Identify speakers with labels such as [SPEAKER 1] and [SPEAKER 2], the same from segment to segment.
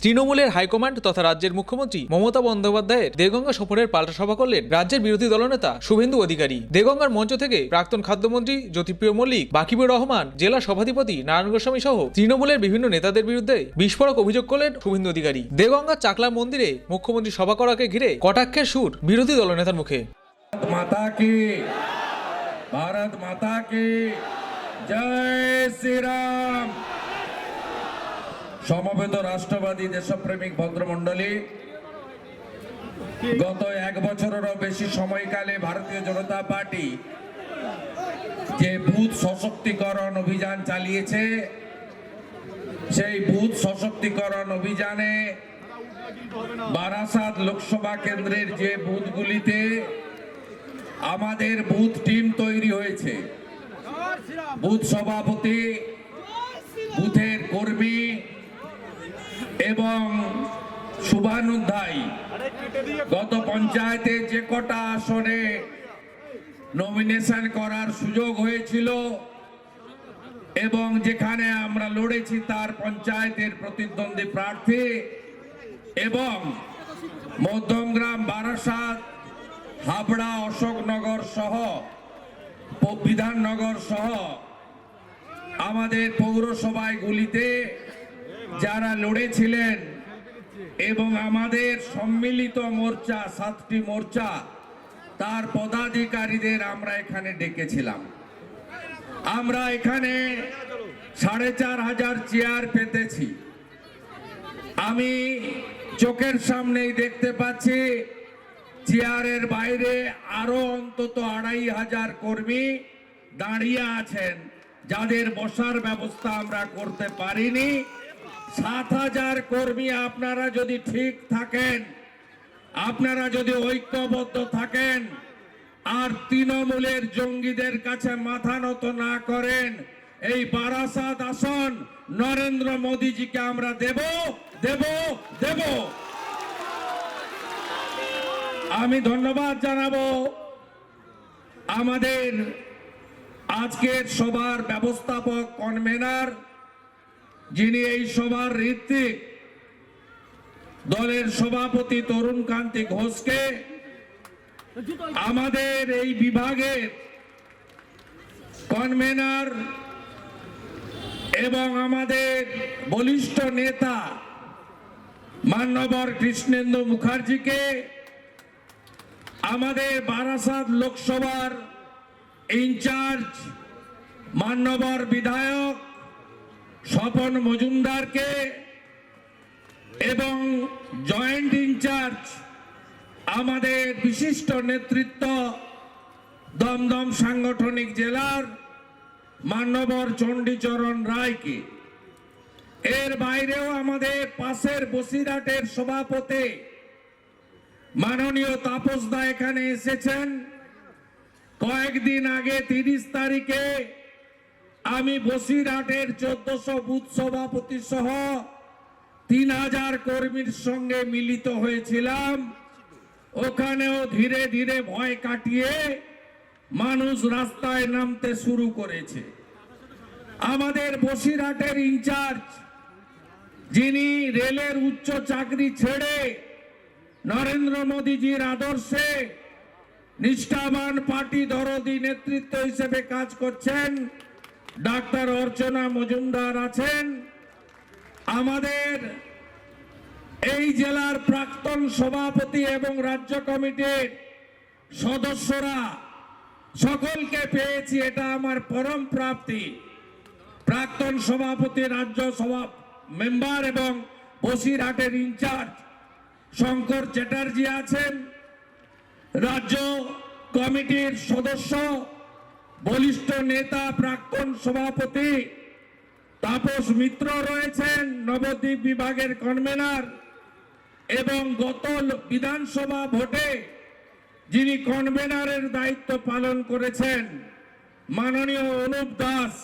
[SPEAKER 1] তৃণমূলের হাইকমান্ড তথা রাজ্যের মুখ্যমন্ত্রী মমতা বন্দ্যোপাধ্যায়ের দেগঙ্গা সফরের পাল্টা সভা করলেন রাজ্যের বিরোধী দলনেতা শুভেন্দু অধিকারী। দেগঙ্গার মঞ্চ থেকে প্রাক্তন খাদ্যমন্ত্রী জ্যোতিপ্রিয় মল্লিক, বাকিবুর রহমান, জেলা সভাধিপতি নারায়ণ গোস্বামী সহ তৃণমূলের বিভিন্ন নেতাদের বিরুদ্ধে বিস্ফোরক অভিযোগ করলেন শুভেন্দু অধিকারী। দেগঙ্গার চাকলা মন্দিরে মুখ্যমন্ত্রী সভা করাকে ঘিরে কটাক্ষের সুর বিরোধী দলনেতার মুখে।
[SPEAKER 2] ভারত মাতা কি জয় শ্রীরাম। সমবেত রাষ্ট্রবাদী দেশপ্রেমিক ভদ্রমণ্ডলী, গত এক বছরেরও বেশি সময়কালে ভারতীয় জনতা পার্টি যে বুথ সশক্তিকরণ অভিযান চালিয়েছে, সেই বুথ সশক্তিকরণ অভিযানে বারাসাত লোকসভা কেন্দ্রের যে বুথগুলিতে আমাদের বুথ টিম তৈরি হয়েছে, বুথ সভাপতি, বুথের কর্মী এবং শুভানুধ্যায়ী গত পঞ্চায়েতে যে কটা আসনে নমিনেশন করার সুযোগ হয়েছিল এবং যেখানে আমরা লড়েছি তার পঞ্চায়েতের প্রতিদ্বন্দ্বী প্রার্থী এবং মধ্যমগ্রাম, বারাসাত, হাবড়া, অশোকনগর সহ বিধাননগর সহ আমাদের পৌরসভাগুলিতে যারা লড়েছিলেন এবং আমাদের সম্মিলিত মোর্চা, 7টি মোর্চা, তার পদাধিকারীদের আমরা এখানে ডেকেছিলাম। আমরা এখানে 4,500 চেয়ার পেতেছি। আমি চোখের সামনেই দেখতে পাচ্ছি চেয়ারের বাইরে আরো অন্তত 2,500 কর্মী দাঁড়িয়ে আছেন, যাদের বসার ব্যবস্থা আমরা করতে পারিনি। 7,000 কর্মী আপনারা যদি ঠিক থাকেন, আপনারা যদি ঐক্যবদ্ধ থাকেন আর তৃণমূলের জঙ্গিদের কাছে মাথা নত না করেন, এই বারাসাত আসন নরেন্দ্র মোদীজিকে আমরা দেব দেব দেব। আমি ধন্যবাদ জানাবো আমাদের আজকের সভার ব্যবস্থাপক কনভেনার, যিনি এই সভার ঋত্বিক, দলের সভাপতি তরুণ কান্তি ঘোষকে, আমাদের এই বিভাগের কনভেনার এবং আমাদের বলিষ্ঠ নেতা মান্যবর কৃষ্ণেন্দু মুখার্জিকে, আমাদের বারাসাত লোকসভার ইনচার্জ মান্যবর বিধায়ক স্বপন মজুমদারকে এবং জয়েন্ট ইনচার্জ আমাদের বিশিষ্ট নেতৃত্ব দমদম সাংগঠনিক জেলার মান্যবর চণ্ডীচরণ রায়কে, এর বাইরেও আমাদের পাশের বসিরহাটের সভাপতি মাননীয় তাপস দা এখানে এসেছেন। কয়েকদিন আগে 30 তারিখে আমি বসিরহাটের 1400 বুথ সভাপতি সহ 3,000 কর্মীর সঙ্গে মিলিত হয়েছিলাম। ওখানেও ধীরে ধীরে ভয় কাটিয়ে মানুষ রাস্তায় নামতে শুরু করেছে। আমাদের বসিরহাটের ইনচার্জ, যিনি রেলের উচ্চ চাকরি ছেড়ে নরেন্দ্র মোদীজির আদর্শে নিষ্ঠাবান পার্টি দরদি নেতৃত্ব হিসেবে কাজ করছেন, ডাক্তার অর্চনা মজুমদার আছেন। আমাদের এই জেলার প্রাক্তন সভাপতি এবং রাজ্য কমিটির সদস্যরা সকলকে পেয়েছি, এটা আমার পরম প্রাপ্তি। প্রাক্তন সভাপতি, রাজ্য সভা মেম্বার এবং বসিরহাটের ইনচার্জ শঙ্কর চ্যাটার্জি আছেন। রাজ্য কমিটির সদস্য বলিষ্ঠ নেতা প্রাক্তন সভাপতি তাপস মিত্র রয়েছেন, নবদ্বীপ বিভাগের কনভেনার, এবং গত বিধানসভা ভোটে যিনি কনভেনারের দায়িত্ব পালন করেছেন মাননীয় অনুপ দাস,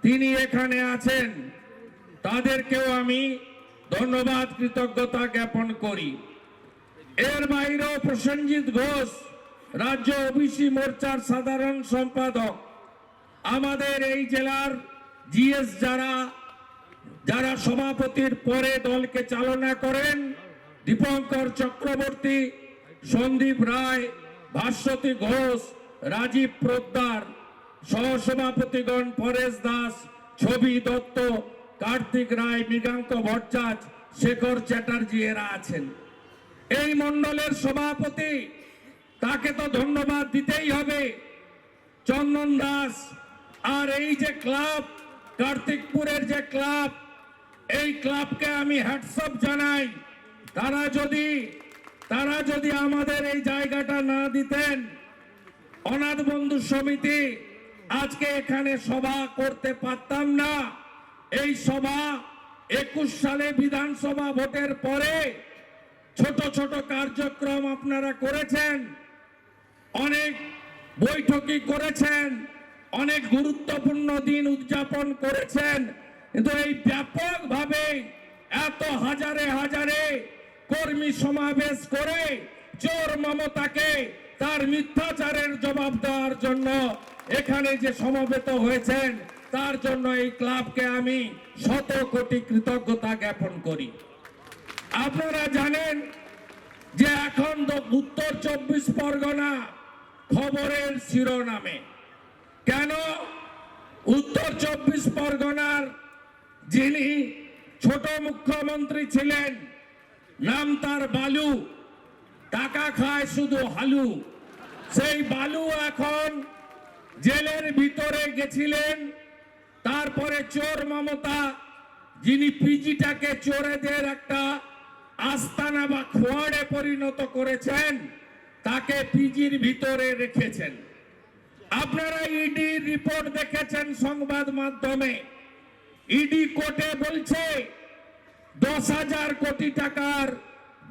[SPEAKER 2] তিনি এখানে আছেন। তাদেরকেও আমি ধন্যবাদ, কৃতজ্ঞতা জ্ঞাপন করি। এর বাইরেও প্রসেনজিৎ ঘোষ, রাজ্য ওবিসি মোর্চার সাধারণ সম্পাদক, আমাদের এই জেলার জিএস যারা যারা সভাপতির পরে দলকে চালনা করেন, দীপঙ্কর চক্রবর্তী, সন্দীপ রায়, ভাস্বতী ঘোষ, রাজীব পোদ্দার, সহসভাপতিগণ পরেশ দাস, ছবি দত্ত, কার্তিক রায়, মৃগাঙ্ক ভট্টাচার্য, শেখর চ্যাটার্জি এরা আছেন। এই মণ্ডলের সভাপতি, তাকে তো ধন্যবাদ দিতেই হবে, চন্দন দাস। আর এই যে ক্লাব, কার্তিকপুরের যে ক্লাব, এই ক্লাবকে আমি হ্যাটসঅপ জানাই। তারা যদি আমাদের এই জায়গাটা না দিতেন, অনাথ বন্ধু সমিতি আজকে এখানে সভা করতে পারতাম না। এই সভা 21 সালে বিধানসভা ভোটের পরে ছোট ছোট কার্যক্রম আপনারা করেছেন, অনেক বৈঠকই করেছেন, অনেক গুরুত্বপূর্ণ দিন উদযাপন করেছেন, কিন্তু এই ব্যাপকভাবে এত হাজারে হাজারে কর্মী সমাবেশ করে চোর মমতাকে তার মিথ্যাচারের জবাব দেওয়ার জন্য এখানে যে সমবেত হয়েছেন, তার জন্য এই ক্লাবকে আমি শত কোটি কৃতজ্ঞতা জ্ঞাপন করি। আপনারা জানেন যে এখন তো উত্তর 24 পরগনা খবরের শিরোনামে। কেন? উত্তর 24 পরগনার যিনি ছোট মুখ্যমন্ত্রী ছিলেন, নাম তার বালু, টাকা খায় শুধু হালু, সেই বালু এখন জেলের ভিতরে গেছিলেন। তারপরে চোর মমতা, যিনি পিজিটাকে চোরেদের একটা আস্তানা বা খোয়াড়ে পরিণত করেছেন, তাকে পিজির ভিতরে রেখেছেন। আপনারা ইডি রিপোর্ট দেখেছেন সংবাদ মাধ্যমে। ইডি কোর্টে বলছে 10,000 কোটি টাকার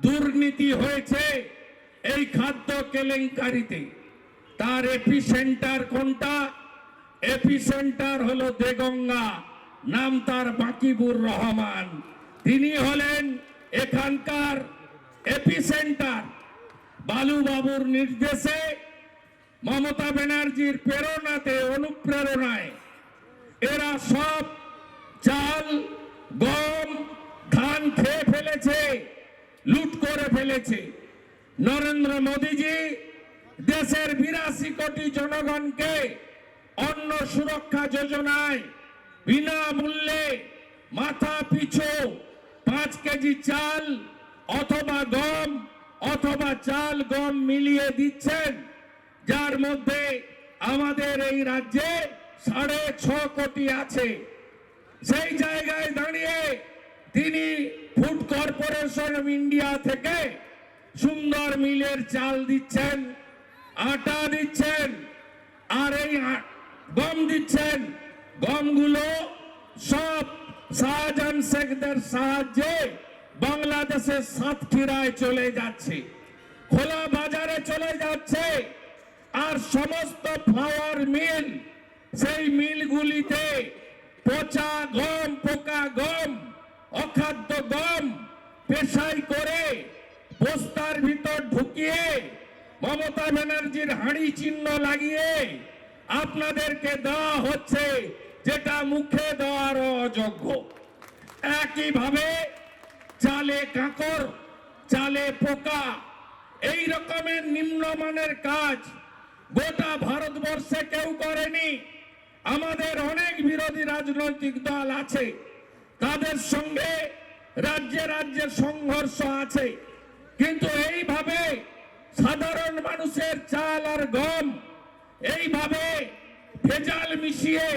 [SPEAKER 2] দুর্নীতি হয়েছে এই খাদ্য কেলেঙ্কারিতে। তার এপিসেন্টার কোনটা? এপিসেন্টার হলো দেগঙ্গা, নাম তার বাকিবুর রহমান। তিনি হলেন এখানকার এপিসেন্টার। বালুবাবুর নির্দেশে, মমতা ব্যানার্জির প্রেরণাতে, অনুপ্রেরণায় এরা সব চাল, গম, ধান খেয়ে ফেলেছে, লুট করে ফেলেছে। নরেন্দ্র মোদীজি দেশের 82 কোটি জনগণকে অন্ন সুরক্ষা যোজনায় বিনামূল্যে মাথা পিছু 5 কেজি চাল অথবা গম অথবা চাল গম মিলিয়ে দিচ্ছেন, যার মধ্যে আমাদের এই রাজ্যে 6.5 কোটি আছে। সেই জায়গায় দাঁড়িয়ে তিনি ফুড কর্পোরেশন অফ ইন্ডিয়া থেকে সুন্দর মিলের চাল দিচ্ছেন, আটা দিচ্ছেন, আর এই গম দিচ্ছেন। গমগুলো সব শাহজাহান শেখদের সাহায্যে বাংলাদেশের সাতক্ষীরায় চলে যাচ্ছে, খোলা বাজারে চলে যাচ্ছে। আর সমস্ত ফ্লাওয়ার মিল, সেই মিলগুলিতে পচা গম, পোকা গম, অখাদ্য গম পেশাই করে বস্তার ভিতর ঢুকিয়ে মমতা ব্যানার্জির হাঁড়ি চিহ্ন লাগিয়ে আপনাদেরকে দেওয়া হচ্ছে, যেটা মুখে দেওয়ার অযোগ্য। একইভাবে চালে কাঁকর, চালে পোকা, এই রকমের নিম্নমানের কাজ গোটা ভারতবর্ষে কেউ করেনি। আমাদের অনেক বিরোধী রাজনৈতিক দল আছে, তাদের সঙ্গে রাজ্যে রাজ্যে সংঘর্ষ আছে, কিন্তু এইভাবে সাধারণ মানুষের চাল আর গম এইভাবে ভেজাল মিশিয়ে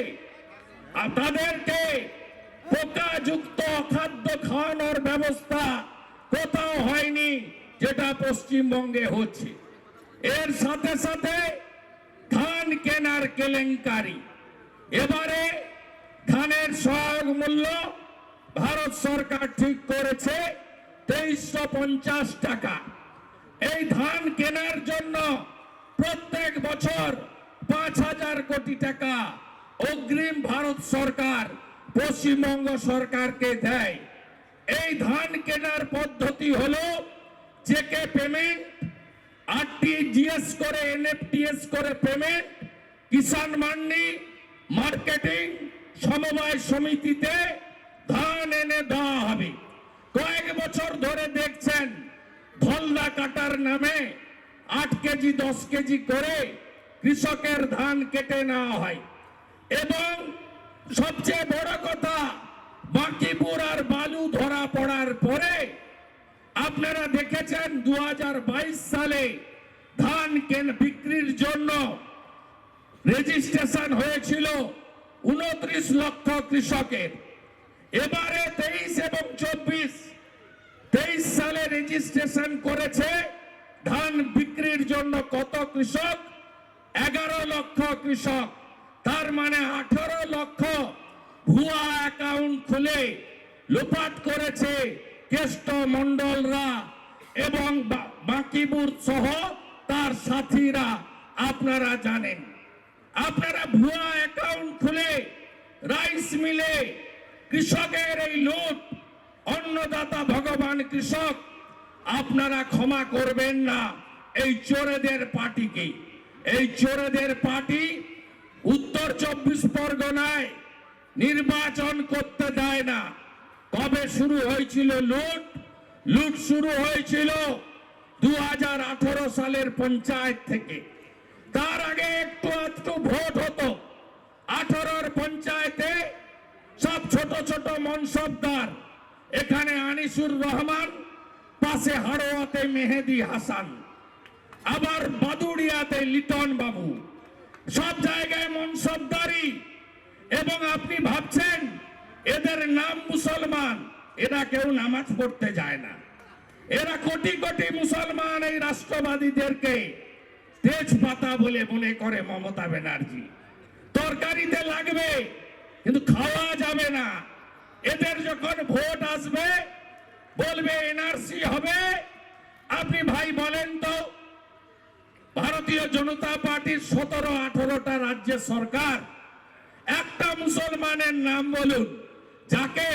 [SPEAKER 2] তাদেরকে পোকাযুক্ত খাদ্য খাওয়ানোর ব্যবস্থা কোথাও হয়নি, যেটা পশ্চিমবঙ্গে হচ্ছে। এর সাথে সাথে ধান কেনার কেলেঙ্কারি। এবারে ধানের সহায়ক মূল্য ভারত সরকার ঠিক করেছে 2350 টাকা। এই ধান কেনার জন্য প্রত্যেক বছর 5000 কোটি টাকা অগ্রিম ভারত সরকার পশ্চিমবঙ্গ সরকারকে দেয়। এই ধান কেনার পদ্ধতি হলো চেকে পেমেন্ট, আরটিজিএস করে, এনএফটিএস করে পেমেন্ট, কিষাণ মান্ডি, মার্কেটিং সমবায় সমিতিতে ধান এনে দেওয়া হবে। কয়েক বছর ধরে দেখছেন ধলদা কাটার নামে 8 কেজি 10 কেজি করে কৃষকের ধান কেটে নেওয়া হয়। এবং সবচেয়ে বড় কথা, বাকিপুর আর বালু ধরা পড়ার পরে আপনারা দেখেছেন 2022 সালে ধান বিক্রির জন্য রেজিস্ট্রেশন হয়েছিল 29 লক্ষ কৃষকের। এবারে 23 এবং 23 সালে রেজিস্ট্রেশন করেছে ধান বিক্রির জন্য কত কৃষক? 11 লক্ষ কৃষক। তার মানে 18 লক্ষ ভুয়া অ্যাকাউন্ট খুলে লোপাট করেছে কেষ্ট মন্ডলরা এবং বাকিপুর সহ তার সাথীরা। আপনারা জানেন, আপনারা ভুয়া অ্যাকাউন্ট খুলে রাইস মিলে কৃষকের এই লুট, অন্নদাতা ভগবান কৃষক, আপনারা ক্ষমা করবেন না এই চোরেদের পার্টিকে। এই চোরেদের পার্টি উত্তর 24 পরগনায় নির্বাচন করতে দেয় না। কবে শুরু হয়েছিল লুট? লুট শুরু হয়েছিল 2018 সালের পঞ্চায়েত থেকে। তার আগে একটু ভোট হতো। 18 পঞ্চায়েতে সব ছোট ছোট মনসবদার, এখানে আনিসুর রহমান, পাশে হাড়োয়াতে মেহেদি হাসান, আবার বাদুড়িয়াতে লিটন বাবু, সব জায়গায় মনসবদারি। এবং আপনি ভাবছেন এদের নাম মুসলমান, এরা কেউ নামাজ পড়তে যায় না। এরা কোটি কোটি মুসলমান এই রাষ্ট্রবাদীদেরকে তেজপাতা বলে মনে করে মমতা ব্যানার্জি। তরকারিতে লাগবে কিন্তু খাওয়া যাবে না। এদের যখন ভোট আসবে বলবে এনআরসি হবে। আপনি ভাই বলেন তো, ভারতীয় জনতা পার্টির 17-18টা রাজ্যের সরকার, একটা মুসলমানের নাম বলুন যাকে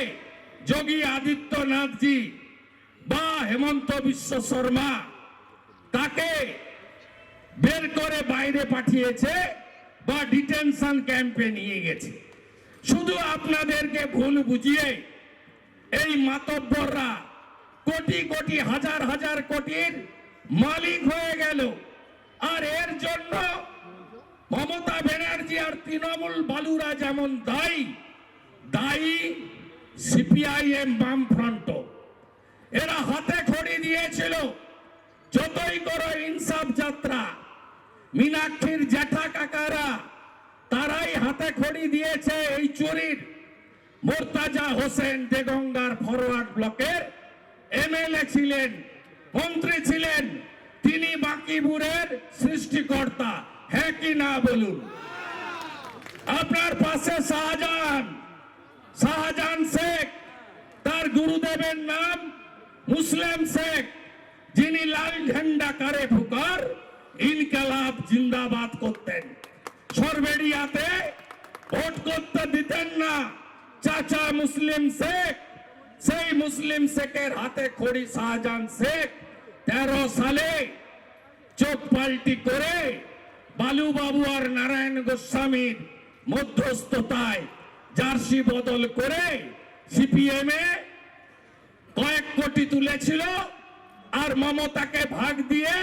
[SPEAKER 2] যোগী আদিত্যনাথজি বা হেমন্ত বিশ্ব শর্মা তাকে বের করে বাইরে পাঠিয়েছে বা ডিটেনশন ক্যাম্পে নিয়ে গেছে। শুধু আপনাদেরকে ভুল বুঝিয়ে এই মাতব্বররা কোটি কোটি হাজার হাজার কোটির মালিক হয়ে গেল। আর এর জন্য মমতা ব্যানার্জি আর তৃণমূল বালুরা যেমন দায়ী সিপিআইএম বামফ্রন্ট। এরা হাতে খড়ি দিয়েছিল। যতই করো ইনসাফ যাত্রা, মীনাক্ষীর জ্যাঠা কাকারা তারাই হাতে খড়ি দিয়েছে এই চুরির। মোর্তাজা হোসেন দেগঙ্গার ফরওয়ার্ড ব্লকের এমএলএ ছিলেন, মন্ত্রী ছিলেন, তিনি বাকিপুরের সৃষ্টিকর্তা, হ্যাঁ কি না বলুন? আপনার পাশে শাহজাহান শেখ, তার গুরুদেবের নাম মুসলিম শেখ, যিনি লাল ঝান্ডা কারে ফুকার ইনকালাব জিন্দাবাদ করতেন। সরবেড়িয়াতে ভোট করতে দিতেন না চাচা মুসলিম শেখ। সেই মুসলিম শেখের হাতে খড়ি শাহজাহান শেখ 13 সালে চোখ পাল্টি করে বালুবাবু আর নারায়ণ গোস্বামীর মধ্যস্থতায় জার্সি বদল করে সিপিএম এ কয়েক কোটি তুলেছিল। আর মমতাকে ভাগ দিয়ে,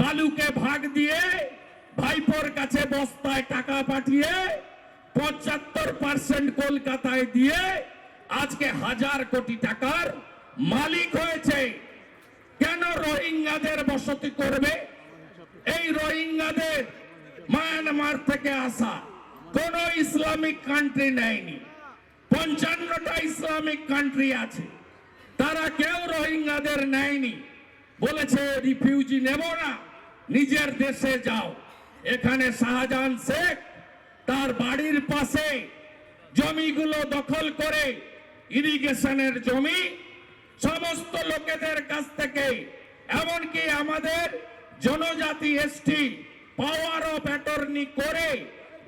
[SPEAKER 2] বালুকে ভাগ দিয়ে, ভাইপোর কাছে বস্তায় টাকা পাঠিয়ে 75% কলকাতায় দিয়ে আজকে 1000 কোটি টাকার মালিক হয়েছে। কেন রোহিঙ্গাদের বসতি করবে? এই রোহিঙ্গাদের মায়ানমার থেকে আসা কোন ইসলামিক কান্ট্রি নেয়নি। 55টা ইসলামিক কান্ট্রি আছে, তারা কেউ রোহিঙ্গাদের নেয়নি। বলেছে রিফিউজি নেব না, নিজের দেশে যাও। এখানে শাহজাহান শেখ তার বাড়ির পাশে জমিগুলো দখল করে, ইরিগেশনের জমি সমস্ত লোকেদের কাছ থেকে, এমনকি আমাদের জনজাতি এসটি পাওয়ার অফ অ্যাটর্নি করে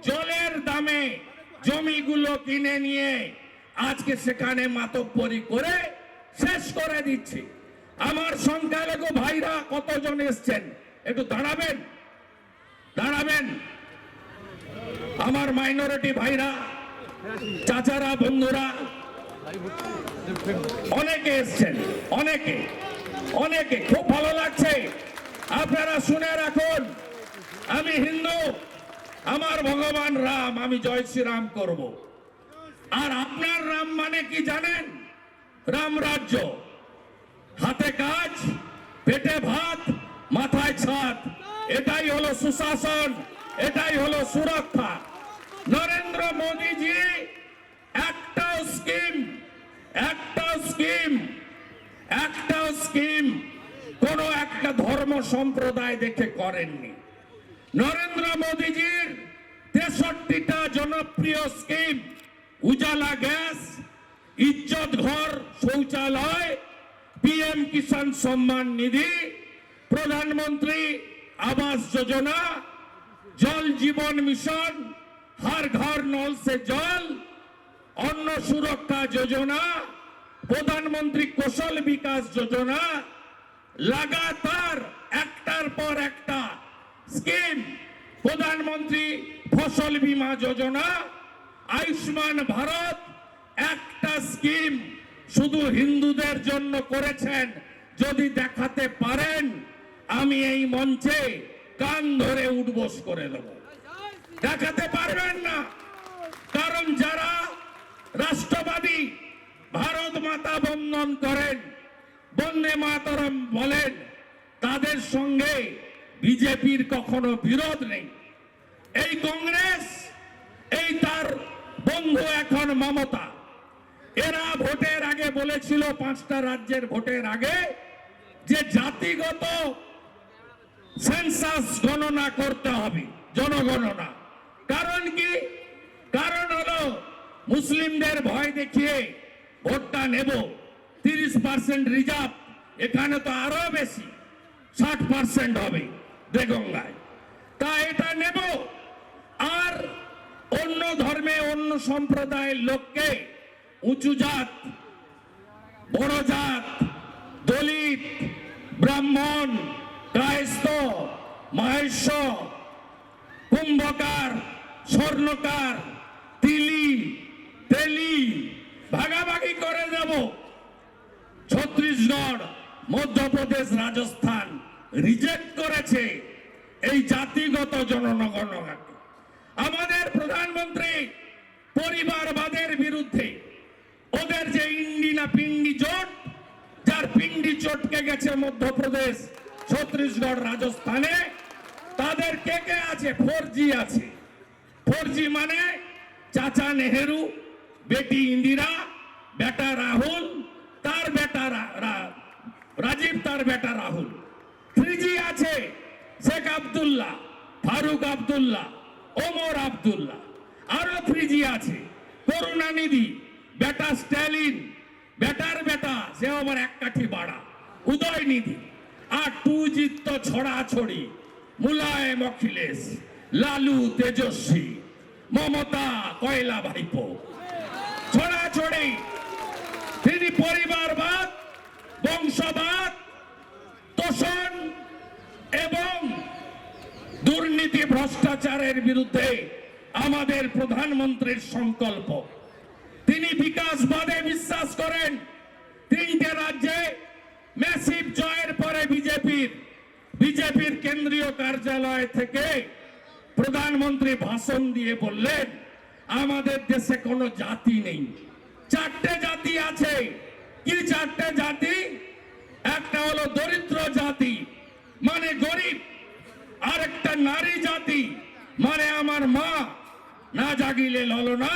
[SPEAKER 2] জলের দামে জমিগুলো কিনে নিয়ে আজকে সেখানে মাতব্বরি করে শেষ করে দিচ্ছে। আমার সংখ্যালঘু ভাইরা কতজন এসছেন, একটু দাঁড়াবেন। আমার মাইনরিটি ভাইরা, চাচারা, বন্ধুরা, অনেকে এসছেন, অনেকে অনেকে খুব ভালো লাগছে। আপনারা শুনে রাখুন, আমি হিন্দু, আমার ভগবান রাম, আমি জয় শ্রীরাম করব। আর আপনার রাম মানে কি জানেন? রাম রাজ্য, হাতে কাজ, পেটে ভাত, মাথায় ছাদ, এটাই হলো সুশাসন, এটাই হলো সুরক্ষা। নরেন্দ্র মোদীজি একটাও স্কিম কোন একটা ধর্ম সম্প্রদায় দেখে করেননি। নরেন্দ্র মোদীজির 63টা জনপ্রিয় স্কিম, উজালা গ্যাস, ইজ্জত ঘর শৌচালয়, পিএম কিষাণ সম্মান নিধি, প্রধানমন্ত্রী আবাস যোজনা, জল জীবন মিশন, हर घर नल से जल, अन्न सुरक्षा योजना, प्रधानमंत्री कौशल विकास योजना, लगातार एकटार पर एकटा स्कीम, प्रधानमंत्री फसल बीमा योजना, आयुष्मान भारत, एकटा स्कीम शुधु हिंदुदेर जन्य करेছেন। যদি দেখাতে পারেন আমি এই মঞ্চে কান ধরে উঠবোস করে দেব। দেখাতে পারবেন না, কারণ যারা রাষ্ট্রবাদী, ভারত মাতা বন্দন করেন, বন্দে মাতরম বলেন, তাদের সঙ্গে বিজেপির কখনো বিরোধ নেই। এই কংগ্রেস, এই তার বন্ধু এখন মমতা, এরা ভোটের আগে বলেছিল, 5টা রাজ্যের ভোটের আগে, যে জাতিগত সেন্সাস গণনা করতে হবে, জনগণনা। কারণ কি? কারণ হলো মুসলিমদের ভয় দেখিয়ে ভোটটা নেব, 30% রিজার্ভ, এখানে তো আরো বেশি, 60% হবে দেগঙ্গায়, তা এটা নেব। আর অন্য ধর্মে, অন্য সম্প্রদায়ের লোককে, উঁচু জাত, বড় জাত, দলিত, ব্রাহ্মণ, কায়স্থ, মহেশ, কুম্ভকার, স্বর্ণকার, তিলি, তেলি ভাগাভাগি করে দেব। ছত্তিশগড়, মধ্যপ্রদেশ, রাজস্থান রিজেক্ট করেছে এই জাতিগত জনগণনাকে। আমাদের প্রধানমন্ত্রী পরিবারবাদের বিরুদ্ধে, ওদের যে ইন্ডি না পিন্ডি জোট, যার পিন্ডি চটকে গেছে মধ্যপ্রদেশ, ছত্তিশগড়, রাজস্থানে, তাদের কে কে আছে? 4G আছে। 4G মানে চাচা নেহেরু, বেটি ইন্দিরা, বেটা রাহুল, তার বেটা রাজীব, তার বেটা রাহুল। 3G আছে শেখ আব্দুল্লাহ, ফারুক আব্দুল্লাহ, ওমর আব্দুল্লাহ। আরো 3G আছে করুণানিধি, বেটা স্ট্যালিন, বেটার বেটা, সে আবার এক কাঠি বাড়া, উদয়নিধি। আর 2G তো ছড়াছড়ি, মুলায়ম অখিলেশ, লালু তেজস্বী, মমতা কয়লা ভাইপো, ছড়াছড়ি। তিনি পরিবারবাদ, বংশবাদ, তোষণ এবং দুর্নীতি ভ্রষ্টাচারের বিরুদ্ধে আমাদের প্রধানমন্ত্রীর সংকল্প। তিনি বিকাশবাদে বিশ্বাস করেন। 3টে রাজ্যে ম্যাসিভ জয়ের পরে বিজেপির কেন্দ্রীয় কার্যালয় থেকে প্রধানমন্ত্রী ভাষণ দিয়ে বললেন, আমাদের দেশে কোনো জাতি নেই, 4টে জাতি আছে। কি 4টে জাতি? একটা হলো দরিদ্র জাতি, মানে গরিব। আরেকটা নারী জাতি, মানে আমার মা, না জাগিলে ললনা,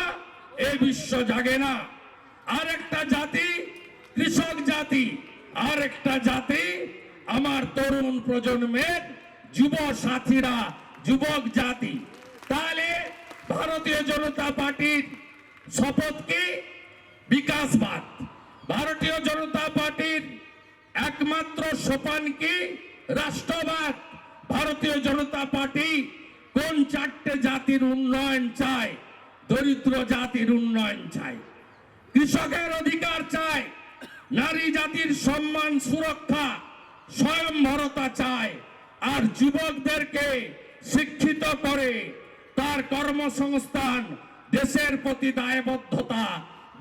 [SPEAKER 2] এই বিশ্ব জাগে না। আরেকটা জাতি কৃষক জাতি, আরেকটা জাতি আমার তরুণ প্রজন্মের যুব সাথীরা, যুবক জাতি। তাহলে ভারতীয় জনতা পার্টির শপথ কি? বিকাশবাদ। ভারতীয় জনতা পার্টির একমাত্র সোপান কি? রাষ্ট্রবাদ। ভারতীয় জনতা পার্টি কোন 4টে জাতির উন্নয়ন চায়? দরিদ্র জাতির উন্নয়ন চায়, কৃষকের অধিকার চায়, নারী জাতির সম্মান, সুরক্ষা, স্বয়ংভরতা চায়, আর যুবকদেরকে শিক্ষিত করে তার কর্মসংস্থান, দেশের প্রতি দায়বদ্ধতা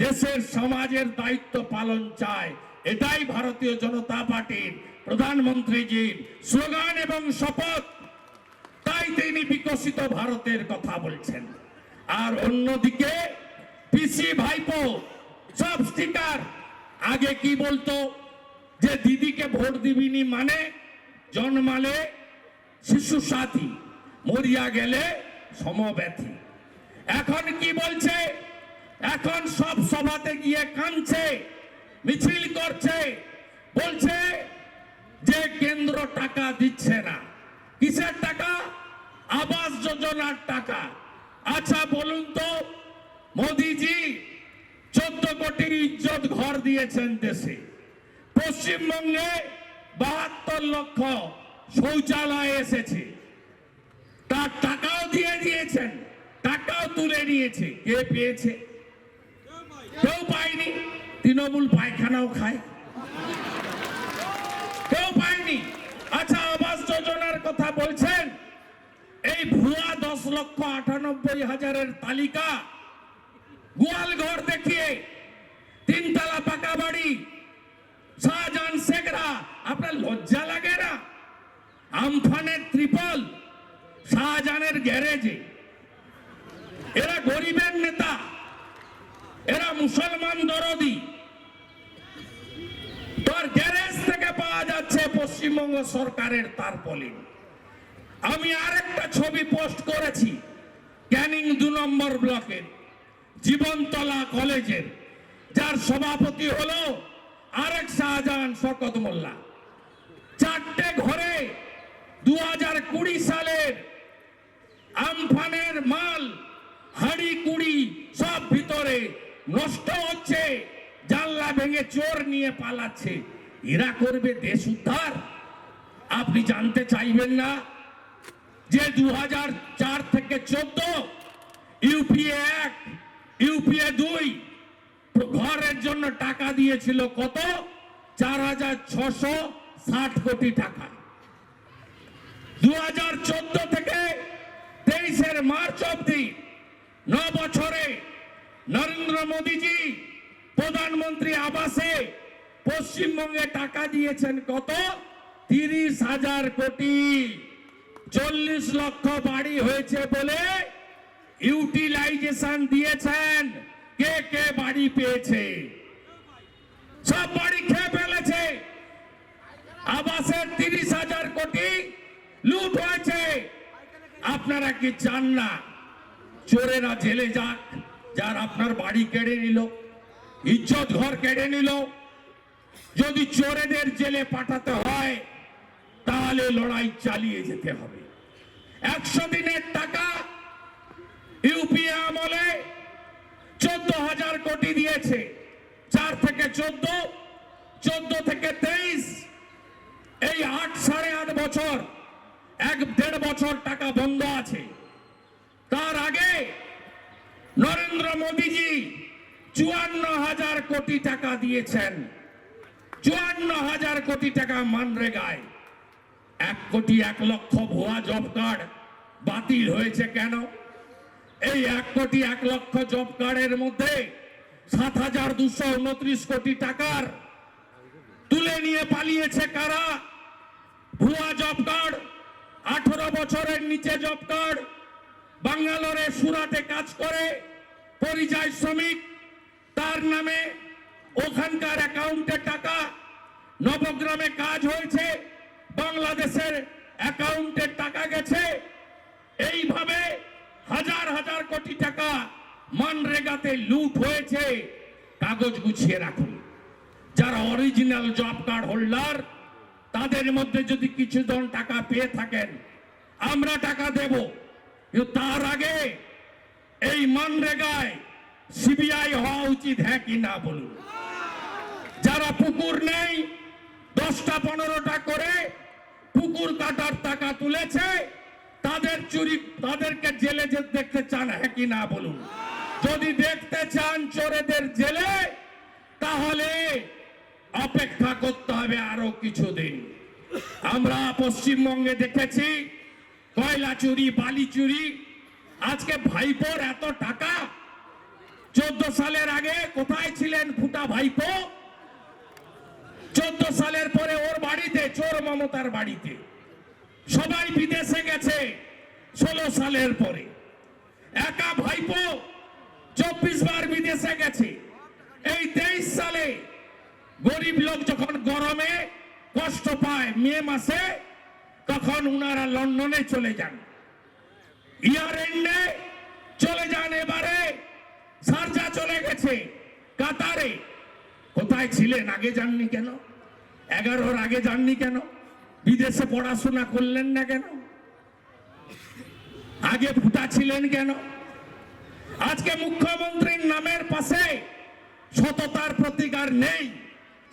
[SPEAKER 2] দেশের সমাজের দায়িত্ব পালন চায়। এটাই ভারতীয় জনতা পার্টির প্রধানমন্ত্রীজির স্লোগান এবং শপথ। তাই তিনি বিকশিত ভারতের কথা বলছেন। আর অন্যদিকে পিসি ভাইপো সব স্টিকার। আগে কি বলতো যে দিদিকে ভোট দিবিনি মানে জন্মালে শিশু সাথী, মরিয়া গেলে সমব্যথী। এখন কি বলছে? এখন সব সভাতে গিয়ে কাঁদছে, মিছিল করছে, বলছে যে কেন্দ্র টাকা দিচ্ছে না। কিসের টাকা? আবাস যোজনার টাকা। আচ্ছা বলুন তো, মোদিজি 14 কোটি ইজ্জত ঘর দিয়েছেন দেশে। পশ্চিমবঙ্গে 72 লক্ষ শৌচালয় এসেছে, তার টাকাও দিয়ে দিয়েছেন, টাকাও তুলে নিয়েছে। কে পেয়েছে? কেউ পায়নি। তৃণমূল পায়খানাও খায়, কেউ পায়নি। আচ্ছা আবাস যোজনার কথা বলছেন, এই ভুয়া 10,98,000-এর তালিকা, গোয়াল ঘর দেখিয়ে 3 তলা পাকা বাড়ি, শাহজাহান শেখরা। আপনার লজ্জা লাগে না? আমফানের ত্রিপল শাহজাহানের গ্যারেজে। এরা গরিবের নেতা, এরা মুসলমান দরদি। তোর গ্যারেজ থেকে পাওয়া যাচ্ছে পশ্চিমবঙ্গ সরকারের তারপলিন। আমি আরেকটা ছবি পোস্ট করেছি ক্যানিং 2 নম্বর ব্লকের জীবনতলা কলেজের, যার সভাপতি হলো আরেক শাহজাহান শওকত মোল্লা। 4টে ঘরে 2020 সালের আমফানের মাল, হাড়ি কুড়ি সব ভিতরে নষ্ট হচ্ছে, জানলা ভেঙে চোর নিয়ে পালাচ্ছে। এরা করবে দেশ উদ্ধার? আপনি জানতে চাইবেন না যে 2004 থেকে 14 ইউপিএ 1 ইউপিএ 2 ঘরের জন্য টাকা দিয়েছিল কত? 4,660 কোটি টাকা। 2014 থেকে 23 মার্চ অবধি 9 বছরে নরেন্দ্র মোদীজি প্রধানমন্ত্রী আবাসে পশ্চিমবঙ্গে টাকা দিয়েছেন কত? 30,000 কোটি। 40 লক্ষ বাড়ি হয়েছে বলে ইউটিলাইজেশন দিয়েছেন। কে কে বাড়ি পেয়েছে? সব বাড়ি খেয়ে ফেলেছে। আবাসের 30,000 কোটি লুট হয়েছে। আপনারা কি চান না চোরেরা জেলে যাক? যার আপনার বাড়ি কেড়ে নিল, ইজ্জত ঘর কেড়ে নিল, যদি চোরেদের জেলে পাঠাতে হয় তাহলে লড়াই চালিয়ে যেতে হবে। 100 দিনের টাকা ইউপিএ আমলে 14,000 কোটি দিয়েছে। 4 থেকে 14, 14 থেকে 23, এই 8.5 বছর, 1.5 বছর টাকা বন্ধ আছে। তার আগে নরেন্দ্র মোদীজি 54,000 কোটি টাকা দিয়েছেন। 54,000 কোটি টাকা মানরেগায়। 1 কোটি 1 লক্ষ ভুয়া জব কার্ড বাতিল হয়েছে কেন? এই 1 কোটি 1 লক্ষ জব কার্ডের মধ্যে 7,229 কোটি টাকার তুলে নিয়ে পালিয়েছে কারা? ভুয়া জব কার্ড, 18 বছরের নিচে জব কার্ড, বাঙ্গালোরে সুরাটে কাজ করে পরিযায়ী শ্রমিক, তার নামে ওখানকার অ্যাকাউন্টে টাকা, নবগ্রামে কাজ হয়েছে, বাংলাদেশের অ্যাকাউন্টে টাকা গেছে। এইভাবে হাজার হাজার কোটি টাকা মানরেগাতে লুট হয়েছে। কাগজ গুছিয়ে রাখুন। যারা অরিজিনাল জব কার্ড হোল্ডার তাদের মধ্যে যদি কিছু জন টাকা পেয়ে থাকেন আমরা টাকা দেব। কিন্তু তার আগে এই মানরেগায় সিবিআই হওয়া উচিত, হ্যাঁ কি না বলুন? যারা পুকুর নেই 10টা 15টা করে পুকুর কাটার টাকা তুলেছে তাদের চুরি, তাদেরকে জেলে যেতে দেখতে চান, হ্যাঁ কি না বলুন? যদি দেখতে চান চোরেদের জেলে তাহলে অপেক্ষা করতে হবে আরো কিছুদিন। আমরা পশ্চিমবঙ্গে দেখেছি কয়লা চুরি, বালি চুরি। আজকে ভাইপোর এত টাকা, 14 সালের আগে কোথায় ছিলেন ফুটা ভাইপো? 14 সালের পরে ওর বাড়িতে, চোর মমতার বাড়িতে সবাই বিদেশে গেছে 16 সালের পরে। একা ভাইপো 24 বার বিদেশে গেছে। এই 23 সালে গরিব লোক যখন গরমে কষ্ট পায় মে মাসে, তখন উনারা লন্ডনে চলে যান, ইয়ার এন্ডে চলে যান। এবারে শারজা চলে গেছে, কাতারে। কোথায় ছিলেন? আগে যাননি কেন? 11-র আগে যাননি কেন? বিদেশে পড়াশোনা করলেন না কেন? আগে ফুটা ছিলেন কেন? আজকে মুখ্যমন্ত্রীর নামের পাশে সততার প্রতীক আর নেই।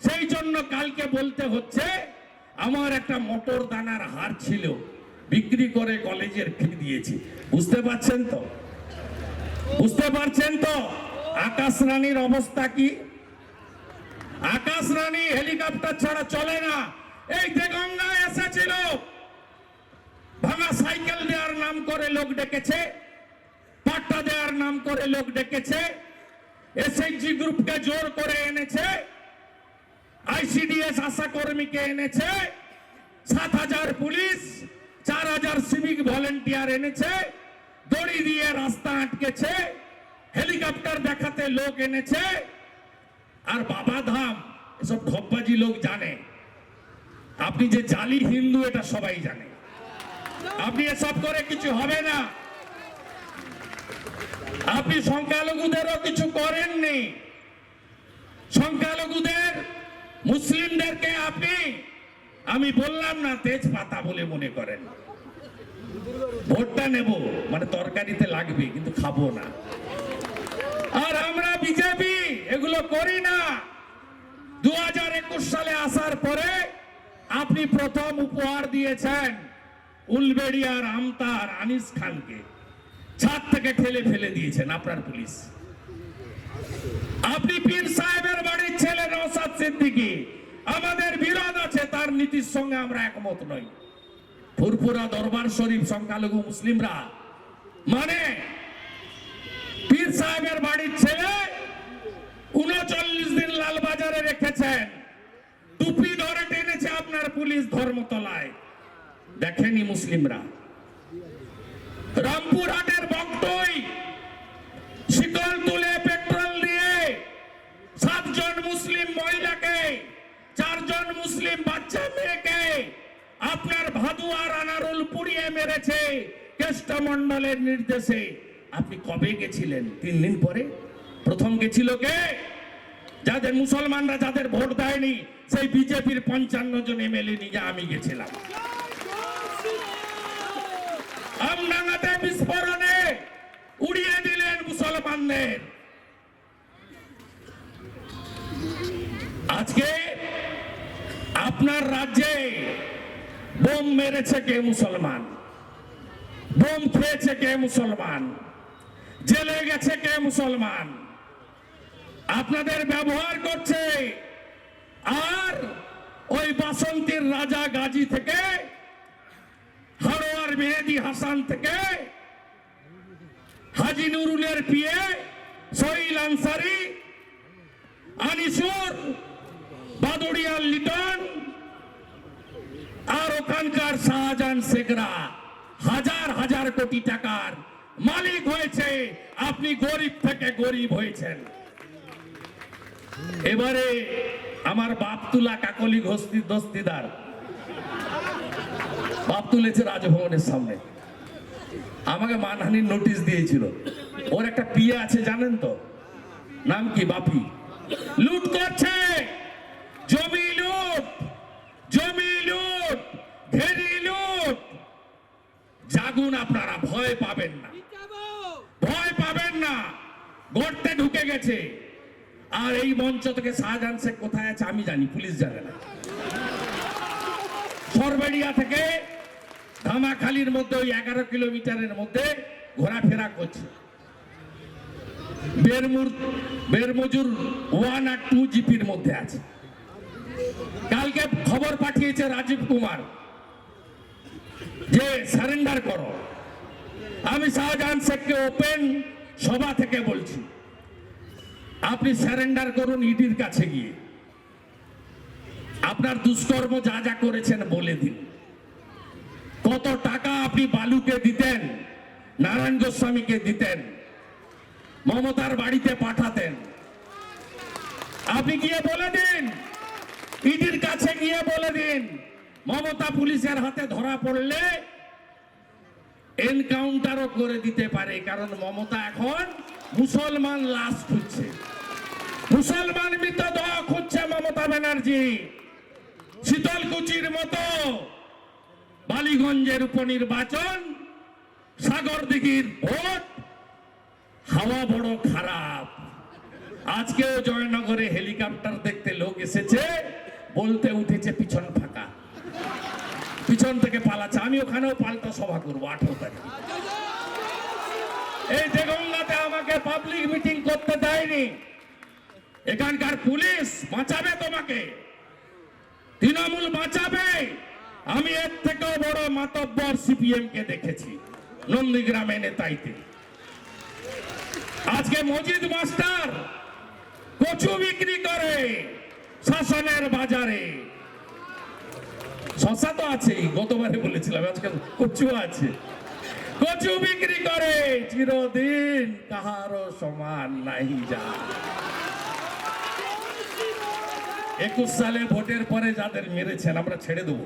[SPEAKER 2] সেই জন্য কালকে বলতে হচ্ছে আমার একটা মটর দানার হার ছিল, বিক্রি করে কলেজের ফি দিয়েছি। বুঝতে পারছেন তো? বুঝতে পারছেন তো আকাশ রানীর অবস্থা কি? আকাশ রানী হেলিকপ্টার ছাড়া চলে না। এই দেগঙ্গায় এসেছিল, ভাঙা সাইকেল দেওয়ার নাম করে লোক ডেকেছে, পাট্টা দেওয়ার নাম করে লোক ডেকেছে, এসএইচজি গ্রুপকে জোর করে এনেছে, আইসিডিএস আশা কর্মীকে এনেছে, 7,000 পুলিশ, 4,000 সিভিক ভলেন্টিয়ার এনেছে, দড়ি দিয়ে রাস্তা আটকেছে, হেলিকপ্টার দেখাতে লোক এনেছে। আর বাবা ধাম এসব ঢপবাজি লোক জানে। আপনি যে জালি হিন্দু এটা সবাই জানে। আপনি এসব করে কিছু হবে না। আপনি সংখ্যালঘুদেরও কিছু করেননি। সংখ্যালঘুদের, মুসলিমদেরকে আপনি, আমি বললাম না তেজপাতা বলে মনে করেন। ভোটটা নেব মানে তরকারিতে লাগবে, কিন্তু খাবো না। আর আমরা বিজেপি এগুলো করি না। 2021 সালে আসার পরে আপনি প্রথম উপহার দিয়েছেন উলবেড়িয়ার আমতার আনিস খানকে, ছাদ থেকে ঠেলে ফেলে দিয়েছেন আপনার পুলিশ। আপনি পীর সাহেবের বাড়ির ছেলে নওশাদ সিদ্দিকী, আমাদের বিরোধ আছে, তার নীতির সঙ্গে আমরা একমত নই। ফুরফুরা দরবার শরীফ সংখ্যালঘু মুসলিমরা মানে পীর সাহেবের বাড়ির ছেলে 39 দিন লালবাজারে রেখেছেন, টুপি ধরে টেনেছে আপনার পুলিশ ধর্মতলায়, দেখেনি মুসলিমরা। রামপুরহাটের বক্তই শিকল তুলে পেট্রোল দিয়ে 7 জন মুসলিম মহিলাকে, 4 জন মুসলিম বাচ্চা মেয়েকে আপনার ভাদুয়ার আনারুল পুড়িয়ে মেরেছে কেষ্টমণ্ডলের নির্দেশে। আপনি কবে গেছিলেন? 3 দিন পরে। প্রথম গেছিল কে? যাদের মুসলমানরা যাদের ভোট দেয়নি, সেই বিজেপির 55 জন এমএলএ নিয়ে আমি গেছিলাম। আমডাঙ্গাতে বিস্ফোরণে উড়িয়ে দিলেন মুসলমানদের। আজকে আপনার রাজ্যে বোম মেরেছে কে? মুসলমান। বোম খেয়েছে কে? মুসলমান। জেলে গেছে কে? মুসলমান। আপনাদের ব্যবহার করছে। আর ওই বাসন্তীর রাজা গাজী থেকে, হারোয়ার মেহেদি হাসান থেকে, হাজি নুরুলের পিয়ে সোহেল আনসারি, আনিসুর, বাদুড়িয়ার লিটন আর ওখানকার শাহজাহান শেখরা হাজার হাজার কোটি টাকার মালিক হয়েছে। আপনি গরিব থেকে গরিব হয়েছেন। এবারে আমার বাপ তুলা কাকলি ঘোষটির দস্তিদার বাপ তুলেছে রাজভবনের সামনে, আমাকে মানহানির নোটিশ দিয়েছিল। ওর একটা পিয়ে আছে জানেন তো, নাম কি? বাপি। লুট করছে, জমি লুট, জমি লুট, ঘেরি লুট। জাগুন আপনারা, ভয় পাবেন না, ভয় পাবেন না। গর্তে ঢুকে গেছে। আর এই মঞ্চ থেকে শাহজাহান শেখ কোথায় আছে আমি জানি, পুলিশ জানে না। সরবেড়িয়া থেকে ধামাখালির মধ্যে ওই 11 কিলোমিটারের মধ্যে ঘোরাফেরা করছে। বেরমজুর 1 আর 2 জিপির মধ্যে আছে। কালকে খবর পাঠিয়েছে রাজীব কুমার যে সারেন্ডার করো। আমি শাহজাহান শেখকে ওপেন সভা থেকে বলছি, আপনি সারেন্ডার করুন ইডির কাছে গিয়ে, আপনার দুষ্কর্ম যা যা করেছেন বলে দিন। কত টাকা আপনি বালুকে দিতেন, নারায়ণ গোস্বামীকে দিতেন, মমতার বাড়িতে পাঠাতেন, আপনি গিয়ে বলে দিন, ইডির কাছে গিয়ে বলে দিন। মমতা পুলিশের হাতে ধরা পড়লে এনকাউন্টারও করে দিতে পারে, কারণ মমতা এখন মুসলমান লাশ খুঁজছে, মুসলমান মৃতদেহ খুঁজছে মমতা ব্যানার্জি। শীতলকুচির মতো বালিগঞ্জের উপনির্বাচন, সাগরদিঘির ভোট, হাওয়া বড় খারাপ। আজকেও জয়নগরে হেলিকপ্টার দেখতে লোক এসেছে, বলতে উঠেছে পিছন ফাঁকা, পিছন থেকে পালাচ্ছে। আমি ওখানেও পাল্টা সভা করবো 18 তারিখ। এই দেগঙ্গাতে আমাকে পাবলিক মিটিং করতে দেয়নি, এখানকার পুলিশ বাঁচাবে তোমাকে, তৃণমূল বাঁচাবে। আমি এর থেকেও বড় মাতব্বর সিপিএম কে দেখেছি নন্দীগ্রামে নেতাইতে। আজকে মজিদ মাস্টার কচু বিক্রি করে শাসনের বাজারে, শশা তো আছেই, গতবারে বলেছিলাম, আজকে কচু আছে, কচু বিক্রি করে। চিরদিন কাহারও সমান নাই যা। 21 সালে ভোটের পরে যাদের মেরেছেন আমরা ছেড়ে দেব।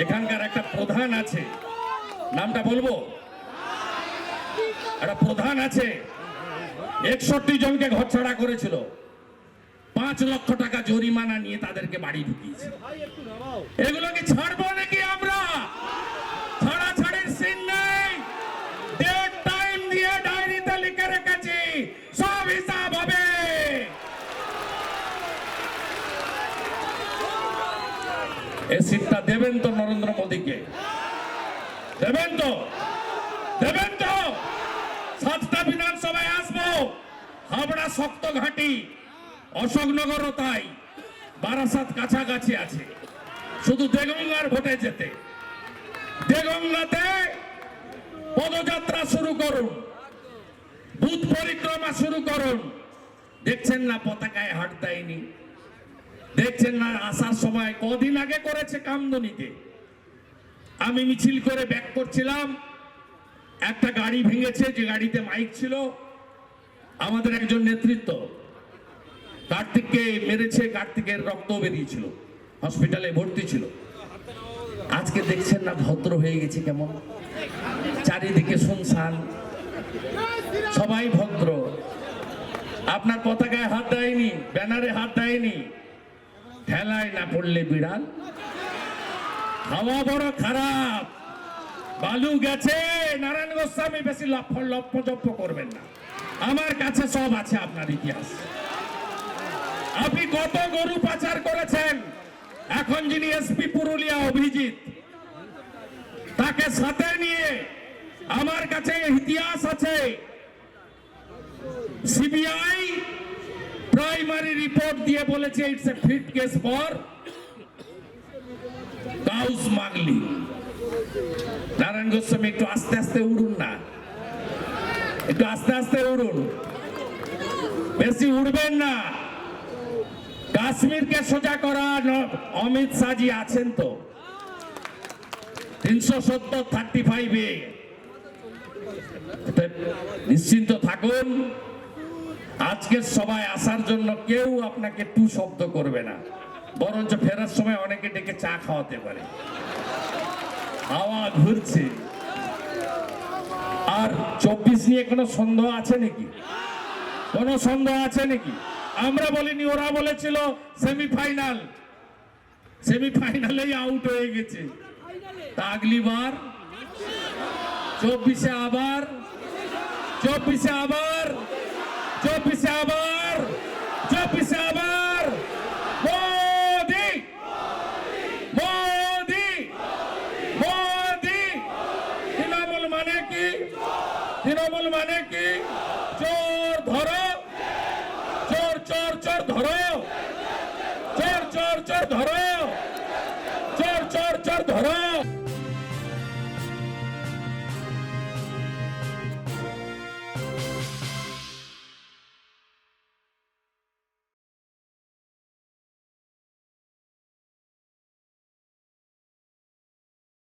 [SPEAKER 2] এখানকার একটা প্রধান আছে, নামটা বলবো, একটা প্রধান আছে 61 জনকে ঘরছাড়া করেছিল, 5 লক্ষ টাকা জরিমানা নিয়ে তাদেরকে বাড়ি ঢুকিয়েছে। এগুলোকে ছাড়বো নাকি আমরা? ছাড়াছাড়ির সিন নেই, ডেট টাইম দিয়ে ডায়েরিতে লিখে রেখেছি, সব হিসাব হবে। এই সিটটা দেবেন তো নরেন্দ্র মোদীকে? দেবেন তো? দেবেন তো? 7টা বিধানসভায় আসবো, হাবড়া শক্ত ঘাঁটি, অশোকনগরও তাই, বারাসাত কাছাকাছি আছে, শুধু দেগঙ্গার ভোটে যেতে। দেগঙ্গাতে পদযাত্রা শুরু করুন, বুথ পরিক্রমা শুরু করুন। দেখছেন না পতাকায় হাট দেয়নি, দেখছেন না আসার সময় কদিন আগে করেছে কামদুনিতে। আমি মিছিল করে ব্যাক করছিলাম, একটা গাড়ি ভেঙেছে, যে গাড়িতে মাইক ছিল, আমাদের একজন নেতৃত্ব কার্তিককে মেরেছে, কার্তিকের রক্ত বেরিয়েছিল, হসপিটালে ভর্তি ছিল। আজকে দেখছেন না ভদ্র হয়ে গেছে কেমন, চারিদিকে শুনশান, সবাই ভদ্র। আপনার পতাকায় হাত দেয়নি, ব্যানারে হাত দেয়নি, ঠেলায় না পড়লে বিড়াল। হাওয়া বড় খারাপ, বালু গেছে। নারায়ণ গোস্বামী বেশি লপ্প করবেন না, আমার কাছে সব আছে আপনার ইতিহাস। আপনি কত গরু পাচার করেছেন, এখন যিনি এসপি পুরুলিয়া অভিজিৎ, তাকে সাথে নিয়ে আমার কাছে ইতিহাস আছে। সিবিআই প্রাইমারি রিপোর্ট দিয়ে বলেছে it's a fit case for cow smuggling. Narayan Goswami একটু আস্তে আস্তে উড়ুন না, একটু আস্তে আস্তে উড়ুন, বেশি উড়বেন না। কাশ্মীরকে সোজা করা অমিত শাহজি আছেন তো 370-35-এ, নিশ্চিন্ত থাকুন। আজকের সবাই আসার জন্য কেউ আপনাকে টু শব্দ করবে না, বরঞ্চ ফেরার সময় অনেকে ডেকে চা খাওয়াতে পারে। হাওয়া ঘুরছে। আর 24 নিয়ে কোনো সন্দেহ আছে নাকি? কোনো সন্দেহ আছে নাকি? আমরা বলিনি, ওরা বলেছিল সেমিফাইনাল, সেমিফাইনালেই আউট হয়ে গেছে। তা আগলি বার 24-এ আবার, 24-এ আবার, 24-এ আবার, 24-এ আবার মোদি, মোদি, মোদি। তৃণমূল মানে কি? তৃণমূল মানে কি? চোর ধরো, চোর চোর চোর ধরো, চোর চোর চোর ধরো।